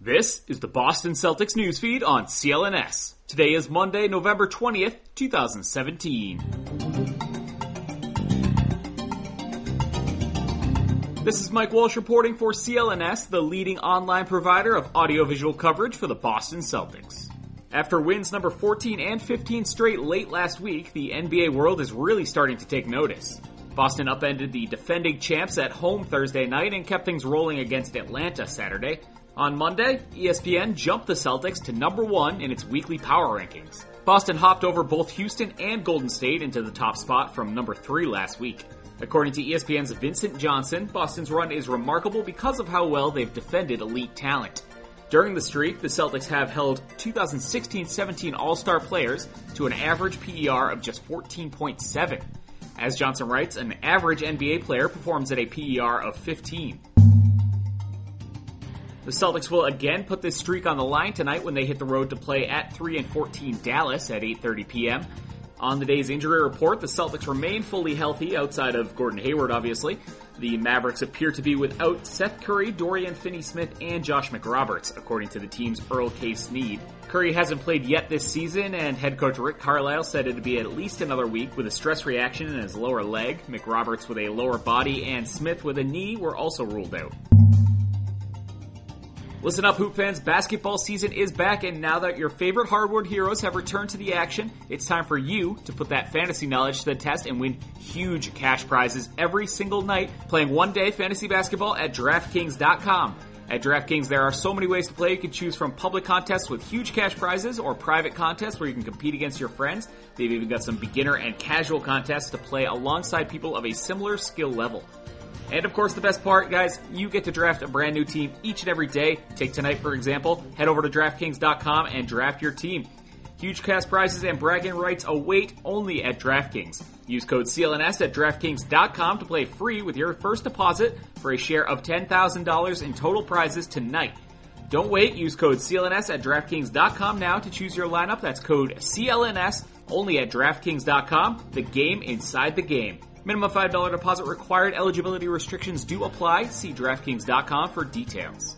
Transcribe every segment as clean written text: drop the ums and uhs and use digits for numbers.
This is the Boston Celtics newsfeed on CLNS. Today is Monday, November 20th, 2017. This is Mike Walsh reporting for CLNS, the leading online provider of audiovisual coverage for the Boston Celtics. After wins number 14 and 15 straight late last week, the NBA world is really starting to take notice. Boston upended the defending champs at home Thursday night and kept things rolling against Atlanta Saturday. On Monday, ESPN jumped the Celtics to number 1 in its weekly power rankings. Boston hopped over both Houston and Golden State into the top spot from number 3 last week. According to ESPN's Vincent Johnson, Boston's run is remarkable because of how well they've defended elite talent. During the streak, the Celtics have held 2016-17 All-Star players to an average PER of just 14.7. As Johnson writes, an average NBA player performs at a PER of 15. The Celtics will again put this streak on the line tonight when they hit the road to play at 3-14 Dallas at 8:30 p.m. On the day's injury report, the Celtics remain fully healthy outside of Gordon Hayward, obviously. The Mavericks appear to be without Seth Curry, Dorian Finney-Smith, and Josh McRoberts, according to the team's Earl K. Snead. Curry hasn't played yet this season, and head coach Rick Carlisle said it'd be at least another week with a stress reaction in his lower leg. McRoberts with a lower body and Smith with a knee were also ruled out. Listen up, Hoop fans. Basketball season is back, and now that your favorite hardwood heroes have returned to the action, it's time for you to put that fantasy knowledge to the test and win huge cash prizes every single night playing one-day fantasy basketball at DraftKings.com. At DraftKings, there are so many ways to play. You can choose from public contests with huge cash prizes or private contests where you can compete against your friends. They've even got some beginner and casual contests to play alongside people of a similar skill level. And of course, the best part, guys, you get to draft a brand new team each and every day. Take tonight, for example. Head over to DraftKings.com and draft your team. Huge cash prizes and bragging rights await only at DraftKings. Use code CLNS at DraftKings.com to play free with your first deposit for a share of $10,000 in total prizes tonight. Don't wait. Use code CLNS at DraftKings.com now to choose your lineup. That's code CLNS only at DraftKings.com. The game inside the game. Minimum $5 deposit required. Eligibility restrictions do apply. See DraftKings.com for details.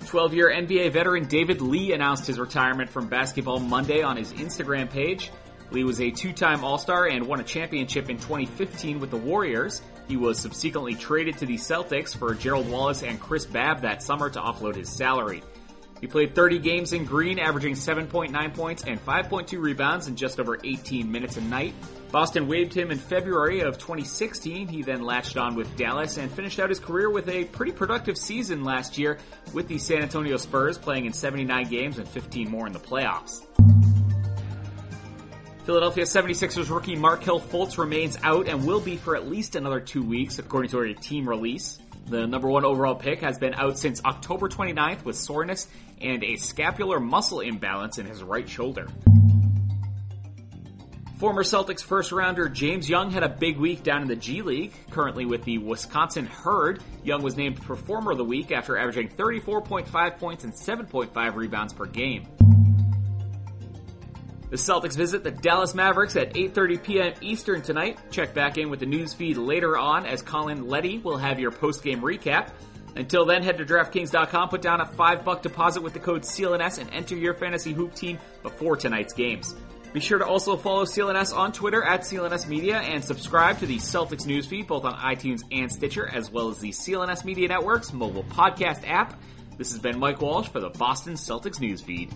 12-year NBA veteran David Lee announced his retirement from basketball Monday on his Instagram page. Lee was a two-time All-Star and won a championship in 2015 with the Warriors. He was subsequently traded to the Celtics for Gerald Wallace and Chris Babb that summer to offload his salary. He played 30 games in green, averaging 7.9 points and 5.2 rebounds in just over 18 minutes a night. Boston waived him in February of 2016. He then latched on with Dallas and finished out his career with a pretty productive season last year with the San Antonio Spurs, playing in 79 games and 15 more in the playoffs. Philadelphia 76ers rookie Markelle Fultz remains out and will be for at least another 2 weeks, according to a team release. The number 1 overall pick has been out since October 29th with soreness and a scapular muscle imbalance in his right shoulder. Former Celtics first-rounder James Young had a big week down in the G League. Currently with the Wisconsin Herd, Young was named Performer of the Week after averaging 34.5 points and 7.5 rebounds per game. The Celtics visit the Dallas Mavericks at 8:30 p.m. Eastern tonight. Check back in with the news feed later on as Colin Letty will have your post-game recap. Until then, head to DraftKings.com, put down a $5 deposit with the code CLNS and enter your fantasy hoop team before tonight's games. Be sure to also follow CLNS on Twitter at CLNS Media and subscribe to the Celtics newsfeed both on iTunes and Stitcher, as well as the CLNS Media Network's mobile podcast app. This has been Mike Walsh for the Boston Celtics newsfeed.